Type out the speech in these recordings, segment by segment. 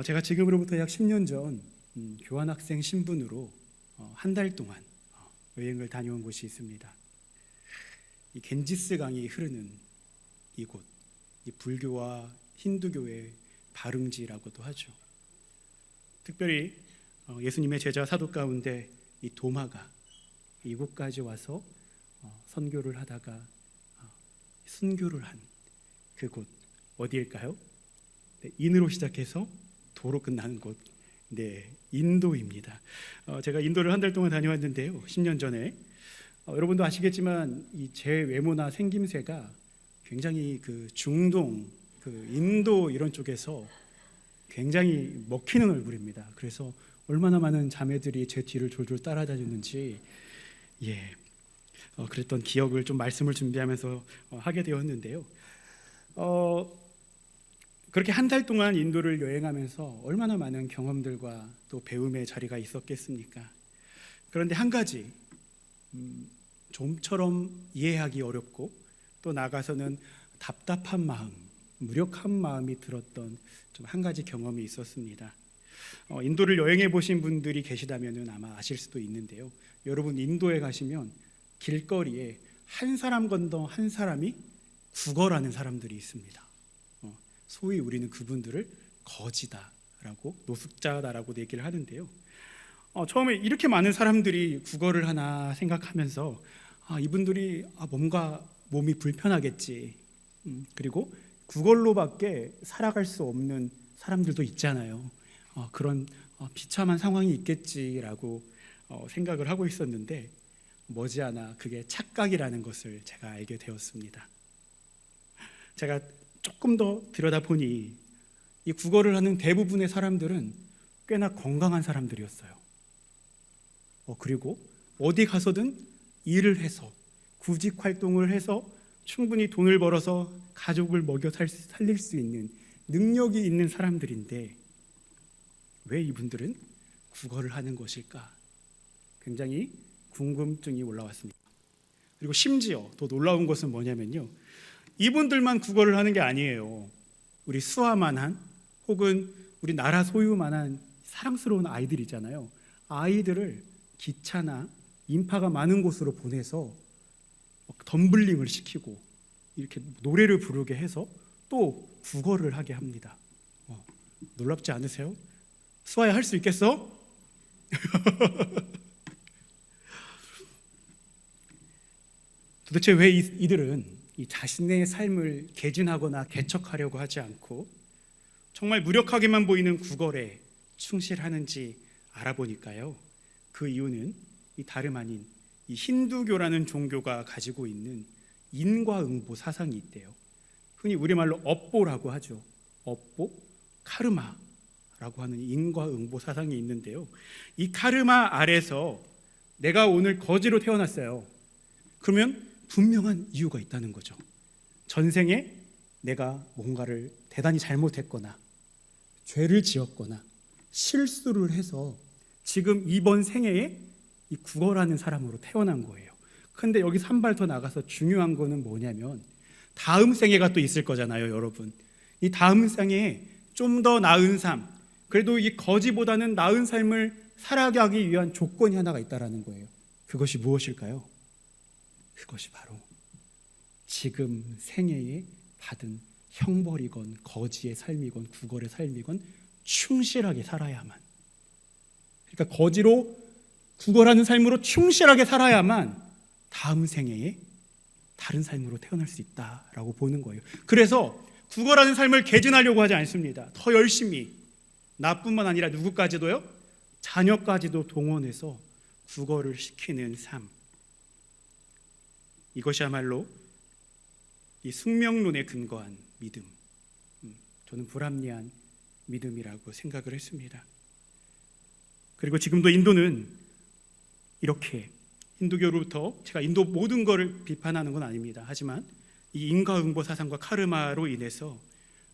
제가 지금으로부터 약 10년 전 교환학생 신분으로 한 달 동안 여행을 다녀온 곳이 있습니다. 이 겐지스 강이 흐르는 이곳, 이 불교와 힌두교의 발흥지라고도 하죠. 특별히 예수님의 제자 사도 가운데 이 도마가 이곳까지 와서 선교를 하다가 순교를 한 그곳 어디일까요? 네, 인으로 시작해서 도로 끝나는 곳, 네, 인도입니다. 제가 인도를 한 달 동안 다녀왔는데요. 10년 전에 여러분도 아시겠지만 이 제 외모나 생김새가 굉장히 그 중동, 그 인도 이런 쪽에서 굉장히 먹히는 얼굴입니다. 그래서 얼마나 많은 자매들이 제 뒤를 졸졸 따라다녔는지 그랬던 기억을 좀 말씀을 준비하면서 하게 되었는데요. 그렇게 한 달 동안 인도를 여행하면서 얼마나 많은 경험들과 또 배움의 자리가 있었겠습니까? 그런데 한 가지 좀처럼 이해하기 어렵고 또 나가서는 답답한 마음, 무력한 마음이 들었던 좀 한 가지 경험이 있었습니다. 인도를 여행해 보신 분들이 계시다면 아마 아실 수도 있는데요. 여러분 인도에 가시면 길거리에 한 사람 건너 한 사람이 구걸하는 사람들이 있습니다. 소위 우리는 그분들을 거지다라고, 노숙자다라고 얘기를 하는데요. 처음에 이렇게 많은 사람들이 구걸을 하나 생각하면서 이분들이 뭔가 몸이 불편하겠지, 그리고 구걸로밖에 살아갈 수 없는 사람들도 있잖아요. 그런 비참한 상황이 있겠지라고 생각을 하고 있었는데 머지않아 그게 착각이라는 것을 제가 알게 되었습니다. 제가 조금 더 들여다보니 이 구걸을 하는 대부분의 사람들은 꽤나 건강한 사람들이었어요. 그리고 어디 가서든 일을 해서 구직 활동을 해서 충분히 돈을 벌어서 가족을 먹여 살릴 수 있는 능력이 있는 사람들인데 왜 이분들은 구걸을 하는 것일까? 굉장히 궁금증이 올라왔습니다. 그리고 심지어 더 놀라운 것은 뭐냐면요, 이분들만 구걸을 하는 게 아니에요. 우리 수아만한 혹은 우리 나라 소유만한 사랑스러운 아이들이잖아요. 아이들을 기차나 인파가 많은 곳으로 보내서 덤블링을 시키고 이렇게 노래를 부르게 해서 또 구걸을 하게 합니다. 놀랍지 않으세요? 수아야, 할 수 있겠어? 도대체 왜 이들은 이 자신의 삶을 개진하거나 개척하려고 하지 않고 정말 무력하게만 보이는 구걸에 충실하는지 알아보니까요, 그 이유는 이 다름 아닌 이 힌두교라는 종교가 가지고 있는 인과응보 사상이 있대요. 흔히 우리말로 업보라고 하죠. 업보, 카르마라고 하는 인과응보 사상이 있는데요, 이 카르마 아래서 내가 오늘 거지로 태어났어요. 그러면 분명한 이유가 있다는 거죠. 전생에 내가 뭔가를 대단히 잘못했거나 죄를 지었거나 실수를 해서 지금 이번 생애에 이 구걸하는 사람으로 태어난 거예요. 근데 여기서 한 발 더 나가서 중요한 거는 뭐냐면 다음 생애가 또 있을 거잖아요, 여러분. 이 다음 생애에 좀 더 나은 삶, 그래도 이 거지보다는 나은 삶을 살아가기 위한 조건이 하나가 있다라는 거예요. 그것이 무엇일까요? 그것이 바로 지금 생애에 받은 형벌이건 거지의 삶이건 구걸의 삶이건 충실하게 살아야만, 그러니까 거지로 구걸하는 삶으로 충실하게 살아야만 다음 생애에 다른 삶으로 태어날 수 있다라고 보는 거예요. 그래서 구걸하는 삶을 개진하려고 하지 않습니다. 더 열심히, 나뿐만 아니라 누구까지도요, 자녀까지도 동원해서 구걸을 시키는 삶, 이것이야말로 이 숙명론에 근거한 믿음, 저는 불합리한 믿음이라고 생각을 했습니다. 그리고 지금도 인도는 이렇게, 힌두교로부터 제가 인도 모든 것을 비판하는 건 아닙니다. 하지만 이 인과응보 사상과 카르마로 인해서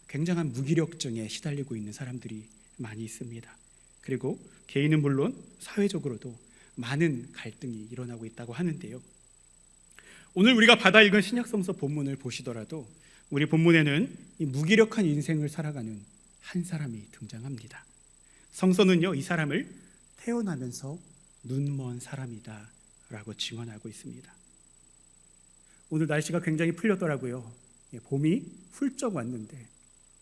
굉장한 무기력증에 시달리고 있는 사람들이 많이 있습니다. 그리고 개인은 물론 사회적으로도 많은 갈등이 일어나고 있다고 하는데요, 오늘 우리가 받아 읽은 신약성서 본문을 보시더라도 우리 본문에는 이 무기력한 인생을 살아가는 한 사람이 등장합니다. 성서는요, 이 사람을 태어나면서 눈먼 사람이다 라고 증언하고 있습니다. 오늘 날씨가 굉장히 풀렸더라고요. 봄이 훌쩍 왔는데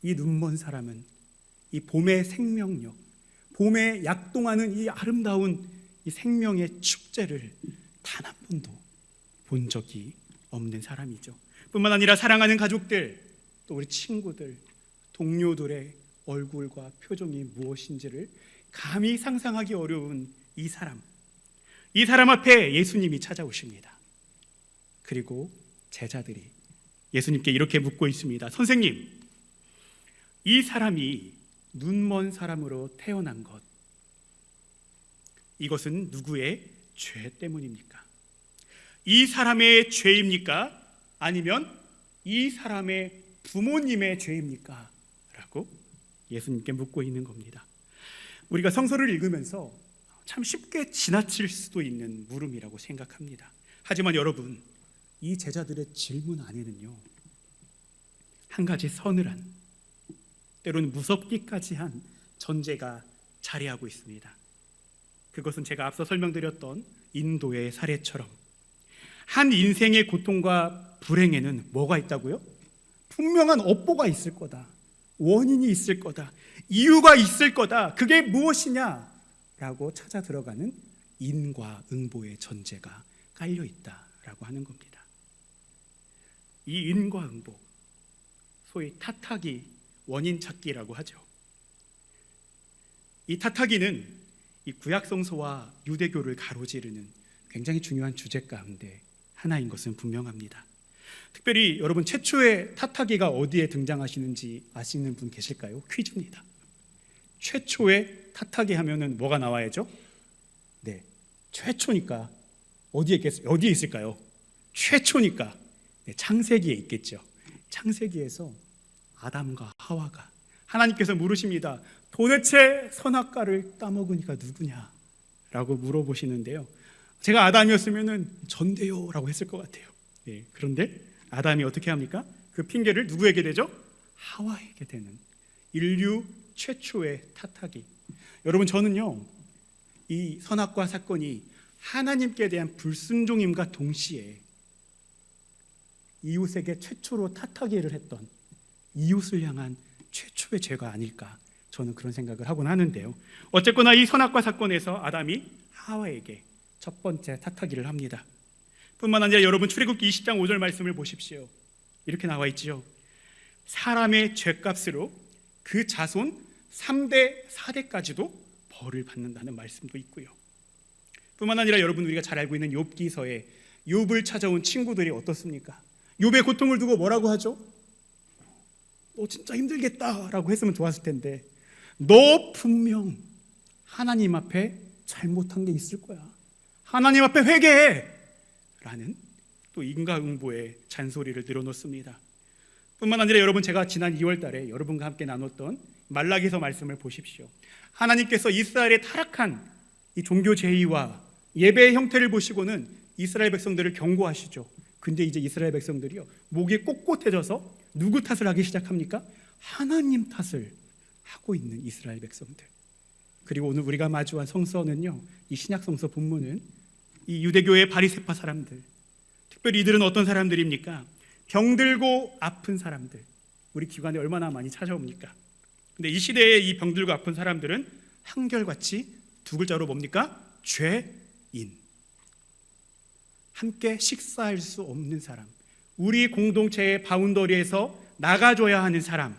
이 눈먼 사람은 이 봄의 생명력, 봄에 약동하는 이 아름다운 이 생명의 축제를 단 한 번도 본 적이 없는 사람이죠. 뿐만 아니라 사랑하는 가족들, 또 우리 친구들, 동료들의 얼굴과 표정이 무엇인지를 감히 상상하기 어려운 이 사람 앞에 예수님이 찾아오십니다. 그리고 제자들이 예수님께 이렇게 묻고 있습니다. 선생님, 이 사람이 눈먼 사람으로 태어난 것, 이것은 누구의 죄 때문입니까? 이 사람의 죄입니까? 아니면 이 사람의 부모님의 죄입니까? 라고 예수님께 묻고 있는 겁니다. 우리가 성서를 읽으면서 참 쉽게 지나칠 수도 있는 물음이라고 생각합니다. 하지만 여러분, 이 제자들의 질문 안에는요, 한 가지 서늘한, 때로는 무섭기까지 한 전제가 자리하고 있습니다. 그것은 제가 앞서 설명드렸던 인도의 사례처럼 한 인생의 고통과 불행에는 뭐가 있다고요? 분명한 업보가 있을 거다, 원인이 있을 거다, 이유가 있을 거다. 그게 무엇이냐? 라고 찾아 들어가는 인과응보의 전제가 깔려 있다라고 하는 겁니다. 이 인과응보, 소위 타타기 원인 찾기라고 하죠. 이 타타기는 이 구약 성서와 유대교를 가로지르는 굉장히 중요한 주제 가운데 하나인 것은 분명합니다. 특별히 여러분, 최초의 타타기가 어디에 등장하시는지 아시는 분 계실까요? 퀴즈입니다. 최초의 타타기 하면은 뭐가 나와야죠? 네, 최초니까 어디에 있을까요? 최초니까 창세기에 있겠죠. 창세기에서 아담과 하와가 하나님께서 물으십니다. 도대체 선악과를 따먹으니까 누구냐? 라고 물어보시는데요. 제가 아담이었으면 전데요라고 했을 것 같아요. 네, 그런데 아담이 어떻게 합니까? 그 핑계를 누구에게 대죠? 하와에게 대는 인류 최초의 타타기. 여러분, 저는요, 이 선악과 사건이 하나님께 대한 불순종임과 동시에 이웃에게 최초로 타타기를 했던 이웃을 향한 최초의 죄가 아닐까, 저는 그런 생각을 하곤 하는데요. 어쨌거나 이 선악과 사건에서 아담이 하와에게 첫 번째 타타기를 합니다. 뿐만 아니라 여러분, 출애굽기 20장 5절 말씀을 보십시오. 이렇게 나와 있지요. 사람의 죄값으로 그 자손 3대 4대까지도 벌을 받는다는 말씀도 있고요. 뿐만 아니라 여러분, 우리가 잘 알고 있는 욥기서에 욥을 찾아온 친구들이 어떻습니까? 욥의 고통을 두고 뭐라고 하죠? 너 진짜 힘들겠다라고 했으면 좋았을 텐데, 너 분명 하나님 앞에 잘못한 게 있을 거야, 하나님 앞에 회개해 라는 또 인과응보의 잔소리를 늘어놓습니다. 뿐만 아니라 여러분, 제가 지난 2월 달에 여러분과 함께 나눴던 말라기서 말씀을 보십시오. 하나님께서 이스라엘의 타락한 이 종교 제의와 예배의 형태를 보시고는 이스라엘 백성들을 경고하시죠. 근데 이제 이스라엘 백성들이요, 목이 꼿꼿해져서 누구 탓을 하기 시작합니까? 하나님 탓을 하고 있는 이스라엘 백성들. 그리고 오늘 우리가 마주한 성서는요, 이 신약 성서 본문은 이 유대교의 바리새파 사람들, 특별히 이들은 어떤 사람들입니까? 병들고 아픈 사람들. 우리 기관에 얼마나 많이 찾아옵니까? 근데 이 시대에 이 병들고 아픈 사람들은 한결같이 두 글자로 뭡니까? 죄인. 함께 식사할 수 없는 사람, 우리 공동체의 바운더리에서 나가줘야 하는 사람,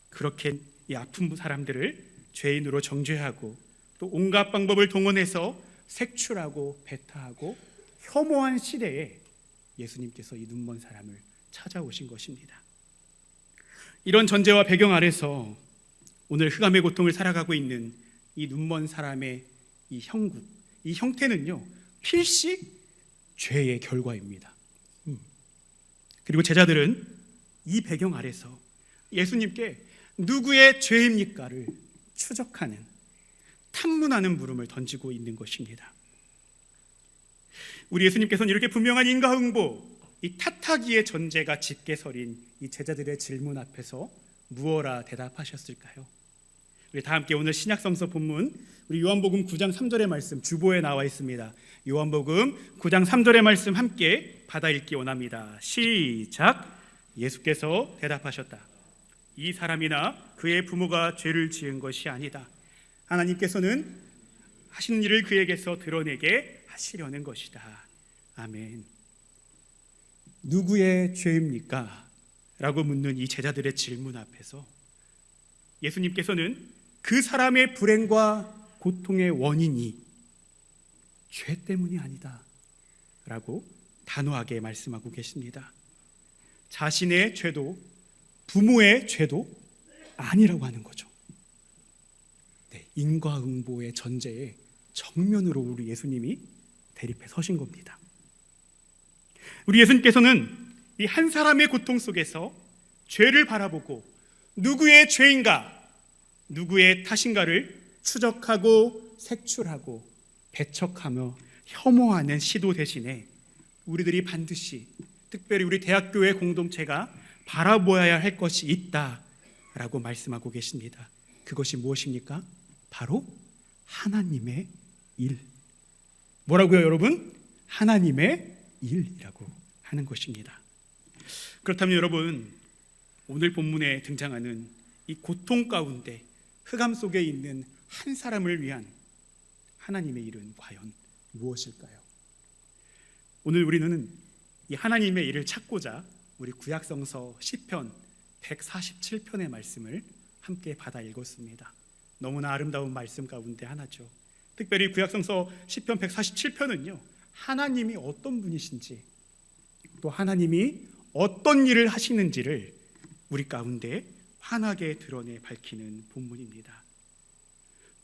그렇게 이 아픈 사람들을 죄인으로 정죄하고 또 온갖 방법을 동원해서 색출하고 배타하고 혐오한 시대에 예수님께서 이 눈먼 사람을 찾아오신 것입니다. 이런 전제와 배경 아래서 오늘 흑암의 고통을 살아가고 있는 이 눈먼 사람의 이 형국, 이 형태는요, 필시 죄의 결과입니다. 그리고 제자들은 이 배경 아래서 예수님께 누구의 죄입니까를 추적하는, 탐문하는 물음을 던지고 있는 것입니다. 우리 예수님께서는 이렇게 분명한 인과응보, 이 타타기의 전제가 짙게 서린 이 제자들의 질문 앞에서 무어라 대답하셨을까요? 우리 다 함께 오늘 신약성서 본문 우리 요한복음 9장 3절의 말씀 주보에 나와 있습니다. 요한복음 9장 3절의 말씀 함께 받아 읽기 원합니다. 시작. 예수께서 대답하셨다. 이 사람이나 그의 부모가 죄를 지은 것이 아니다. 하나님께서는 하시는 일을 그에게서 드러내게 하시려는 것이다. 아멘. 누구의 죄입니까? 라고 묻는 이 제자들의 질문 앞에서 예수님께서는 그 사람의 불행과 고통의 원인이 죄 때문이 아니다 라고 단호하게 말씀하고 계십니다. 자신의 죄도 부모의 죄도 아니라고 하는 거죠. 네, 인과응보의 전제에 정면으로 우리 예수님이 대립해 서신 겁니다. 우리 예수님께서는 이 한 사람의 고통 속에서 죄를 바라보고 누구의 죄인가, 누구의 탓인가를 추적하고 색출하고 배척하며 혐오하는 시도 대신에 우리들이 반드시, 특별히 우리 대학교의 공동체가 바라보아야 할 것이 있다라고 말씀하고 계십니다. 그것이 무엇입니까? 바로 하나님의 일. 뭐라고요, 여러분? 하나님의 일이라고 하는 것입니다. 그렇다면 여러분, 오늘 본문에 등장하는 이 고통 가운데 흑암 속에 있는 한 사람을 위한 하나님의 일은 과연 무엇일까요? 오늘 우리는 이 하나님의 일을 찾고자 우리 구약성서 시편 147편의 말씀을 함께 받아 읽었습니다. 너무나 아름다운 말씀 가운데 하나죠. 특별히 구약성서 시편 147편은요, 하나님이 어떤 분이신지 또 하나님이 어떤 일을 하시는지를 우리 가운데 환하게 드러내 밝히는 본문입니다.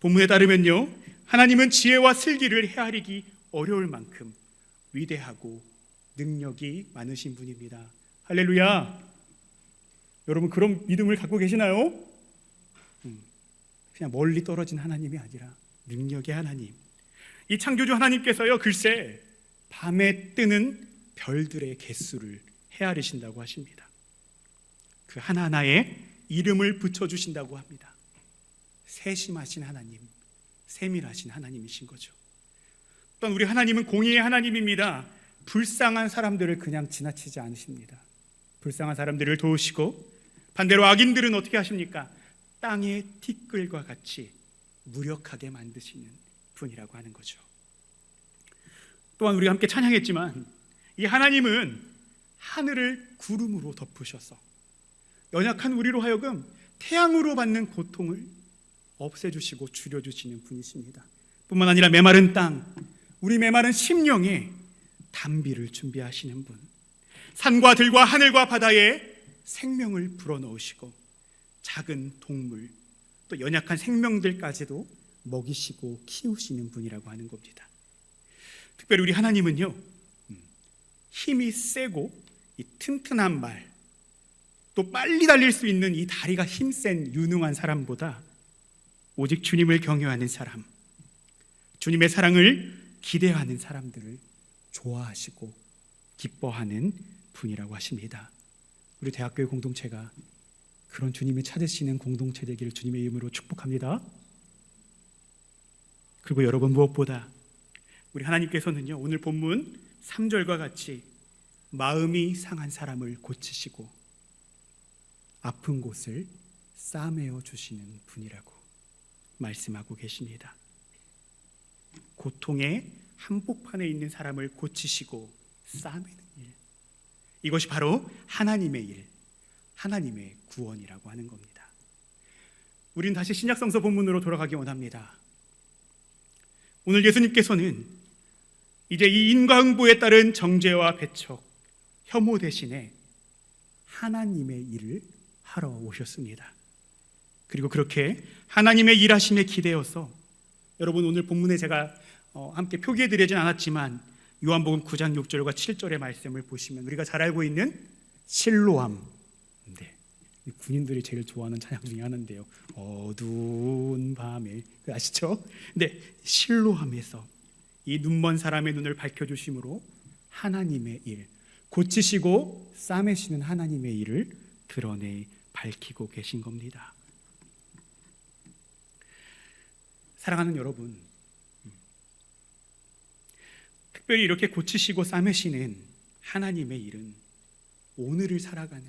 본문에 따르면요, 하나님은 지혜와 슬기를 헤아리기 어려울 만큼 위대하고 능력이 많으신 분입니다. 할렐루야. 여러분, 그런 믿음을 갖고 계시나요? 그냥 멀리 떨어진 하나님이 아니라 능력의 하나님, 이 창조주 하나님께서요, 글쎄 밤에 뜨는 별들의 개수를 헤아리신다고 하십니다. 그 하나하나에 이름을 붙여주신다고 합니다. 세심하신 하나님, 세밀하신 하나님이신 거죠. 또한 우리 하나님은 공의의 하나님입니다. 불쌍한 사람들을 그냥 지나치지 않으십니다. 불쌍한 사람들을 도우시고, 반대로 악인들은 어떻게 하십니까? 땅의 티끌과 같이 무력하게 만드시는 분이라고 하는 거죠. 또한 우리가 함께 찬양했지만 이 하나님은 하늘을 구름으로 덮으셔서 연약한 우리로 하여금 태양으로 받는 고통을 없애주시고 줄여주시는 분이십니다. 뿐만 아니라 메마른 땅, 우리 메마른 심령에 담비를 준비하시는 분, 산과 들과 하늘과 바다에 생명을 불어넣으시고 작은 동물, 또 연약한 생명들까지도 먹이시고 키우시는 분이라고 하는 겁니다. 특별히 우리 하나님은요, 힘이 세고 이 튼튼한 말, 또 빨리 달릴 수 있는 이 다리가 힘센 유능한 사람보다 오직 주님을 경외하는 사람, 주님의 사랑을 기대하는 사람들을 좋아하시고 기뻐하는 분이라고 하십니다. 우리 대학교의 공동체가 그런 주님이 찾으시는 공동체 되기를 주님의 이름으로 축복합니다. 그리고 여러분, 무엇보다 우리 하나님께서는요, 오늘 본문 3절과 같이 마음이 상한 사람을 고치시고 아픈 곳을 싸매어 주시는 분이라고 말씀하고 계십니다. 고통의 한복판에 있는 사람을 고치시고 싸매는 일, 이것이 바로 하나님의 일, 하나님의 구원이라고 하는 겁니다. 우린 다시 신약성서 본문으로 돌아가기 원합니다. 오늘 예수님께서는 이제 이 인과응보에 따른 정죄와 배척, 혐오 대신에 하나님의 일을 하러 오셨습니다. 그리고 그렇게 하나님의 일하심에 기대어서, 여러분 오늘 본문에 제가 함께 표기해드리진 않았지만 요한복음 9장 6절과 7절의 말씀을 보시면 우리가 잘 알고 있는 실로암, 군인들이 제일 좋아하는 찬양 중에 하나인데요, 어두운 밤에, 아시죠? 근데 실로암에서 이 눈먼 사람의 눈을 밝혀주심으로 하나님의 일, 고치시고 싸매시는 하나님의 일을 드러내 밝히고 계신 겁니다. 사랑하는 여러분, 특별히 이렇게 고치시고 싸매시는 하나님의 일은 오늘을 살아가는,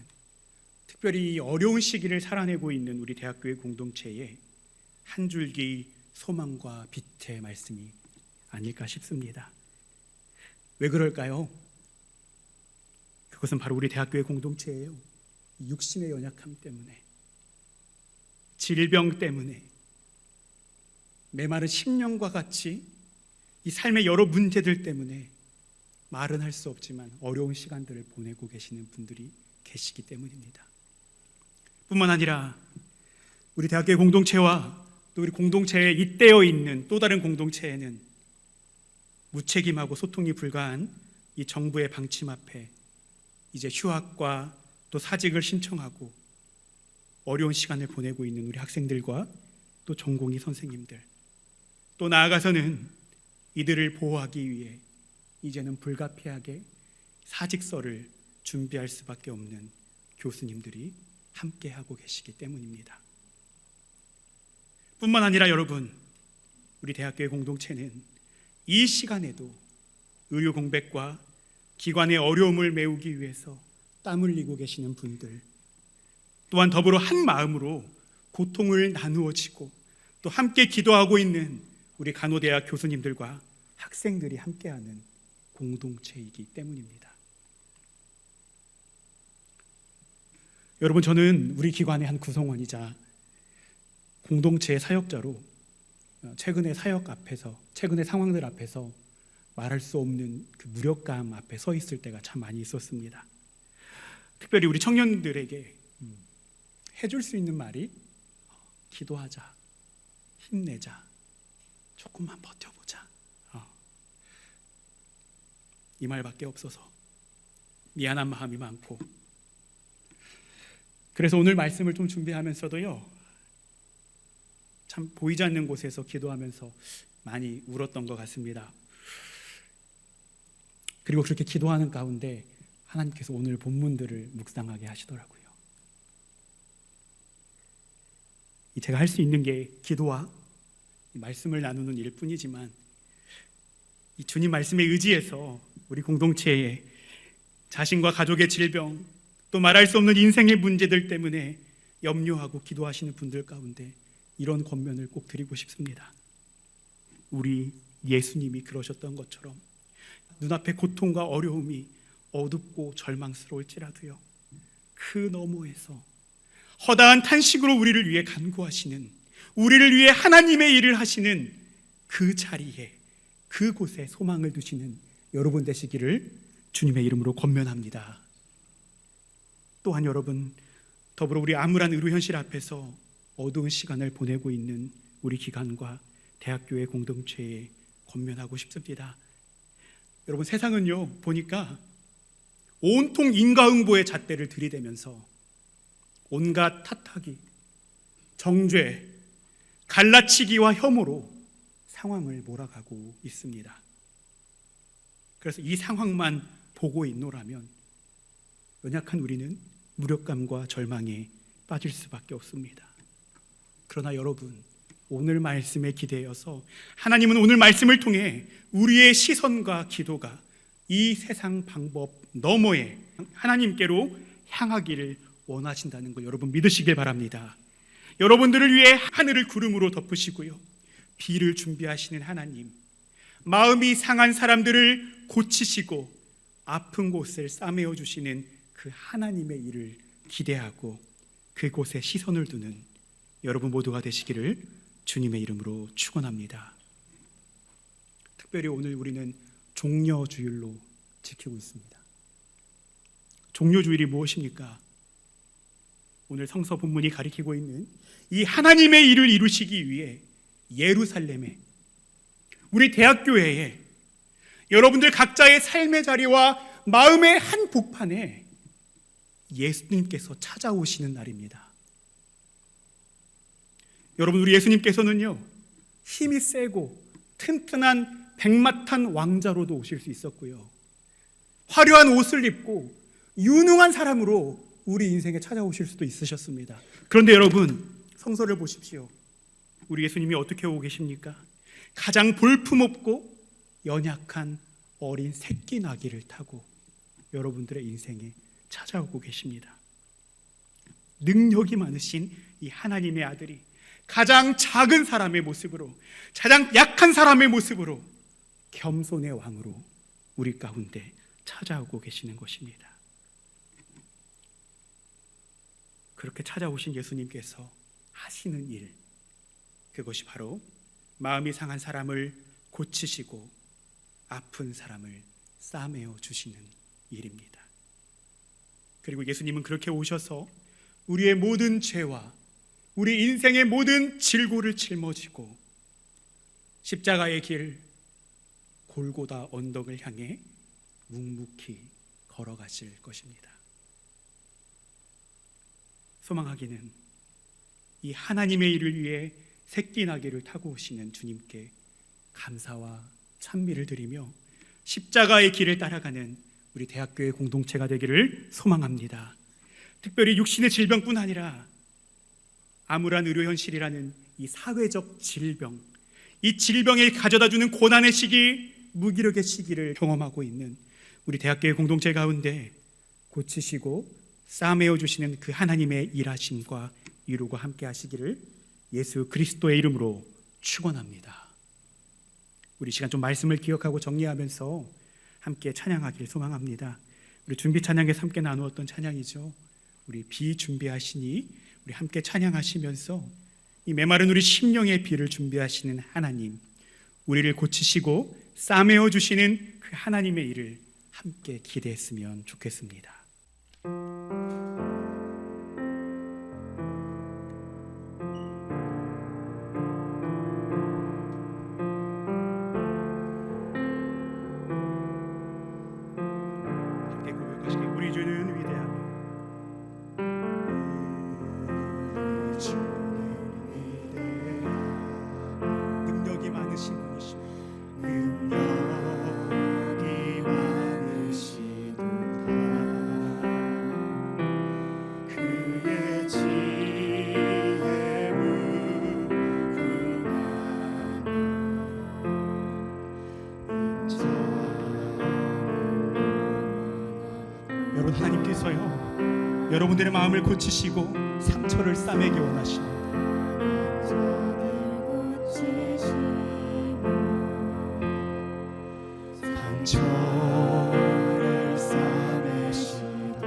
특별히 이 어려운 시기를 살아내고 있는 우리 대학교의 공동체에 한 줄기 소망과 빛의 말씀이 아닐까 싶습니다. 왜 그럴까요? 그것은 바로 우리 대학교의 공동체예요. 육신의 연약함 때문에, 질병 때문에, 메마른 심령과 같이 이 삶의 여러 문제들 때문에 말은 할 수 없지만 어려운 시간들을 보내고 계시는 분들이 계시기 때문입니다. 뿐만 아니라 우리 대학교의 공동체와 또 우리 공동체에 잇대어 있는 또 다른 공동체에는 무책임하고 소통이 불가한 이 정부의 방침 앞에 이제 휴학과 또 사직을 신청하고 어려운 시간을 보내고 있는 우리 학생들과 또 전공의 선생님들, 또 나아가서는 이들을 보호하기 위해 이제는 불가피하게 사직서를 준비할 수밖에 없는 교수님들이 함께하고 계시기 때문입니다. 뿐만 아니라 여러분, 우리 대학교의 공동체는 이 시간에도 의료 공백과 기관의 어려움을 메우기 위해서 땀 흘리고 계시는 분들, 또한 더불어 한 마음으로 고통을 나누어지고 또 함께 기도하고 있는 우리 간호대학 교수님들과 학생들이 함께하는 공동체이기 때문입니다. 여러분, 저는 우리 기관의 한 구성원이자 공동체의 사역자로 최근의 상황들 앞에서 말할 수 없는 그 무력감 앞에 서 있을 때가 참 많이 있었습니다. 특별히 우리 청년들에게 해줄 수 있는 말이 기도하자, 힘내자, 조금만 버텨보자, 이 말밖에 없어서 미안한 마음이 많고, 그래서 오늘 말씀을 좀 준비하면서도요, 참 보이지 않는 곳에서 기도하면서 많이 울었던 것 같습니다. 그리고 그렇게 기도하는 가운데 하나님께서 오늘 본문들을 묵상하게 하시더라고요. 제가 할 수 있는 게 기도와 말씀을 나누는 일뿐이지만 이 주님 말씀에 의지해서 우리 공동체에 자신과 가족의 질병, 또 말할 수 없는 인생의 문제들 때문에 염려하고 기도하시는 분들 가운데 이런 권면을 꼭 드리고 싶습니다. 우리 예수님이 그러셨던 것처럼 눈앞에 고통과 어려움이 어둡고 절망스러울지라도요, 그 너머에서 허다한 탄식으로 우리를 위해 간구하시는, 우리를 위해 하나님의 일을 하시는 그 자리에, 그곳에 소망을 두시는 여러분 되시기를 주님의 이름으로 권면합니다. 또한 여러분, 더불어 우리 암울한 의료 현실 앞에서 어두운 시간을 보내고 있는 우리 기관과 대학교의 공동체에 권면하고 싶습니다. 여러분, 세상은요, 보니까 온통 인과응보의 잣대를 들이대면서 온갖 탓하기, 정죄, 갈라치기와 혐오로 상황을 몰아가고 있습니다. 그래서 이 상황만 보고 있노라면 연약한 우리는 무력감과 절망에 빠질 수밖에 없습니다. 그러나 여러분, 오늘 말씀에 기대어서 하나님은 오늘 말씀을 통해 우리의 시선과 기도가 이 세상 방법 너머에 하나님께로 향하기를 원하신다는 걸 여러분 믿으시길 바랍니다. 여러분들을 위해 하늘을 구름으로 덮으시고요, 비를 준비하시는 하나님, 마음이 상한 사람들을 고치시고 아픈 곳을 싸매어 주시는 그 하나님의 일을 기대하고 그곳에 시선을 두는 여러분 모두가 되시기를 주님의 이름으로 축원합니다. 특별히 오늘 우리는 종려주일로 지키고 있습니다. 종려주일이 무엇입니까? 오늘 성서 본문이 가리키고 있는 이 하나님의 일을 이루시기 위해 예루살렘에, 우리 대학교회에, 여러분들 각자의 삶의 자리와 마음의 한 복판에 예수님께서 찾아오시는 날입니다. 여러분, 우리 예수님께서는요, 힘이 세고 튼튼한 백마탄 왕자로도 오실 수 있었고요, 화려한 옷을 입고 유능한 사람으로 우리 인생에 찾아오실 수도 있으셨습니다. 그런데 여러분, 성서를 보십시오. 우리 예수님이 어떻게 오고 계십니까? 가장 볼품없고 연약한 어린 새끼 나귀를 타고 여러분들의 인생에 찾아오고 계십니다. 능력이 많으신 이 하나님의 아들이 가장 작은 사람의 모습으로, 가장 약한 사람의 모습으로 겸손의 왕으로 우리 가운데 찾아오고 계시는 것입니다. 그렇게 찾아오신 예수님께서 하시는 일, 그것이 바로 마음이 상한 사람을 고치시고 아픈 사람을 싸매어 주시는 일입니다. 그리고 예수님은 그렇게 오셔서 우리의 모든 죄와 우리 인생의 모든 질고를 짊어지고 십자가의 길 골고다 언덕을 향해 묵묵히 걸어가실 것입니다. 소망하기는 이 하나님의 일을 위해 새끼 나귀를 타고 오시는 주님께 감사와 찬미를 드리며 십자가의 길을 따라가는 우리 대학교의 공동체가 되기를 소망합니다. 특별히 육신의 질병뿐 아니라 암울한 의료 현실이라는 이 사회적 질병, 이 질병에 가져다주는 고난의 시기, 무기력의 시기를 경험하고 있는 우리 대학교의 공동체 가운데 고치시고 싸매어 주시는 그 하나님의 일하심과 이루고 함께 하시기를 예수 그리스도의 이름으로 축원합니다. 우리 시간 좀 말씀을 기억하고 정리하면서 함께 찬양하기를 소망합니다. 우리 준비 찬양에서 함께 나누었던 찬양이죠. 우리 비 준비하시니 우리 함께 찬양하시면서 이 메마른 우리 심령의 비를 준비하시는 하나님, 우리를 고치시고 싸매어 주시는 그 하나님의 일을 함께 기대했으면 좋겠습니다. 함께 고백하시길. 우리 주는 위대하며 능력이 많으신 분이시오. 능력이 많으시도다. 그의 지혜의 무궁함. 여러분, 하나님께서요 여러분들의 마음을 고치시고 상처를 싸매기 원하십니다. 상처를 싸매시도다.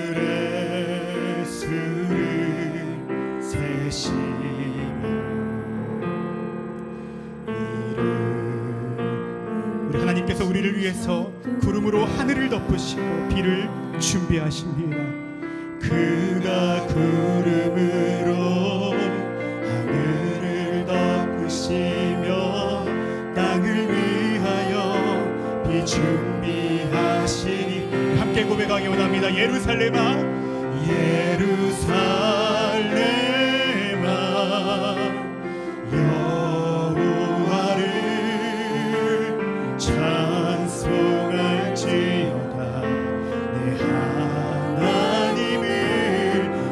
별들의 수를 세시며 우리 하나님께서 우리를 위해서 구름으로 하늘을 덮으시고 비를 준비하십니다. 그가 구름으로 하늘을 덮으시며 땅을 위하여 비 준비하시니 함께 고백하기 원합니다. 예루살렘아 예루살렘아 여호와를 찬송할지어다. 내 하나님을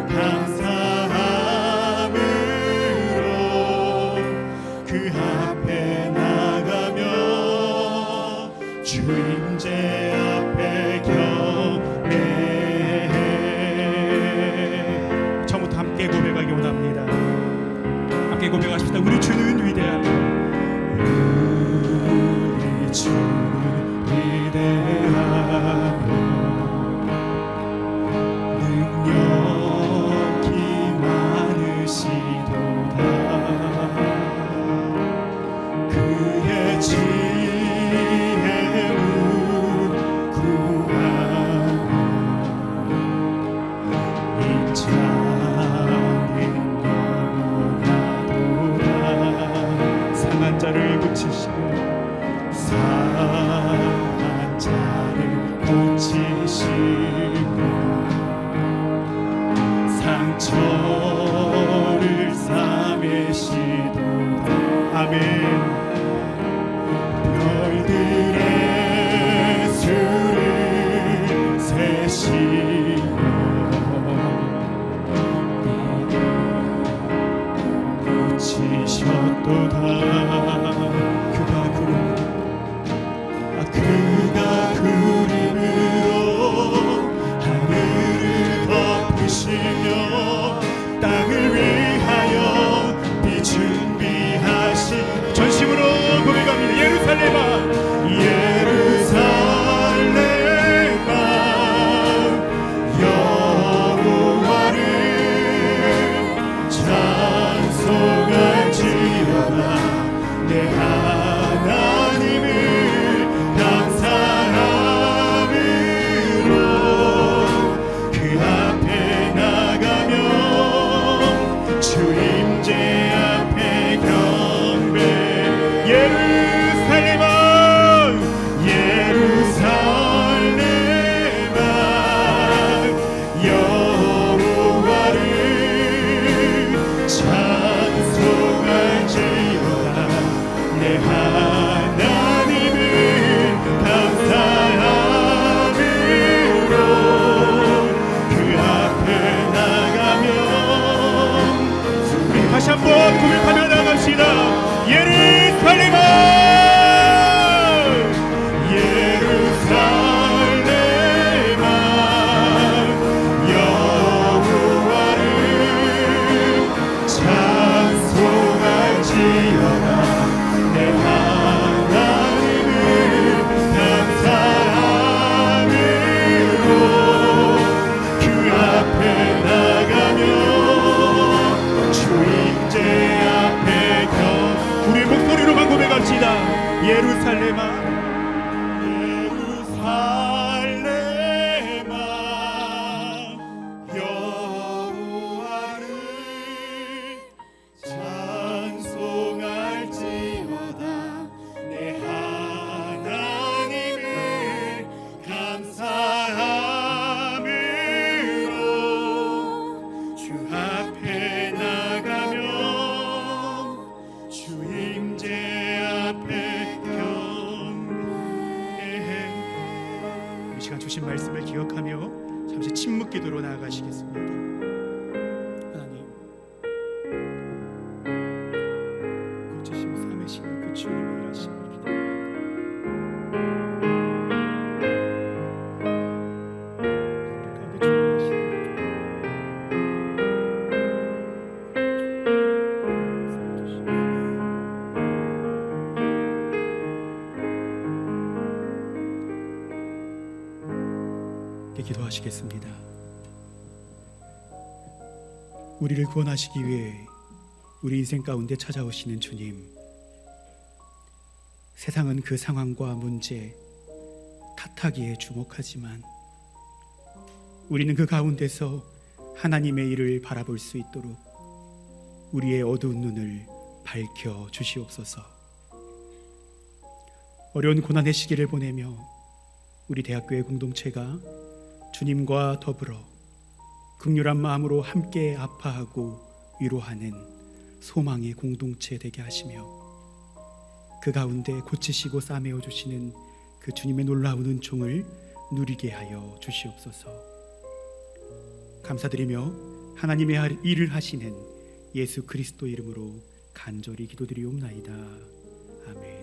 감사함으로 그 앞에 나가며 주 임재 앞에 경배해. 처음부터 함께 고백하기 원합니다. 함께 고백하십시다. 우리 주는 위대하며 우리 주는 위대하며 능력이 많으시도다. 그의 지혜의 무궁함. 인자는 영원하도다. 상한 자를 고치시고 상한 자를 고치시고 상처를 싸매시도다. 아멘. 별들의 수를 지셨도다. 그가 구름으로 하늘을 덮으시며 땅을 위하여 비 준비하신 전심으로 고백합니다. 예루살렘아 예루살렘아 여호와를 찬송할지어다. 내 하나님을 감사함으로 그 앞에 나가며 주 임재 앞에 경배. 예루살렘아 예루살렘아 여호와를 찬송할지어다. 내 하나님을 감사함으로 그 앞에 나가며 우리 다시 한번 고백하며 나갑시다. 예루살렘아 예루살렘아 여호와를 찬송할지어다. 내 하나님을 감사함으로 그 앞에 나가며 주 임재 앞에 우리의 목소리로만 고백합시다. 예루살렘아 예루살렘아 여호와를 찬송할지어다. 내 하나님을 감사함으로 주 앞에 나가며 주 임재 앞에 경배해. 이 시간 주신 말씀을 기억하며 잠시 침묵 기도로 나아가시겠습니다. 하나님, 고치시고 삼으시는 그 주님의 일하심을 기도합니다. 우리 가운데 준비하시는 기도하시겠습니다. 우리를 구원하시기 위해 우리 인생 가운데 찾아오시는 주님, 세상은 그 상황과 문제, 탓하기에 주목하지만 우리는 그 가운데서 하나님의 일을 바라볼 수 있도록 우리의 어두운 눈을 밝혀 주시옵소서. 어려운 고난의 시기를 보내며 우리 대학교의 공동체가 주님과 더불어 긍휼한 마음으로 함께 아파하고 위로하는 소망의 공동체 되게 하시며 그 가운데 고치시고 싸매어 주시는 그 주님의 놀라운 은총을 누리게 하여 주시옵소서. 감사드리며 하나님의 일을 하시는 예수 그리스도 이름으로 간절히 기도드리옵나이다. 아멘.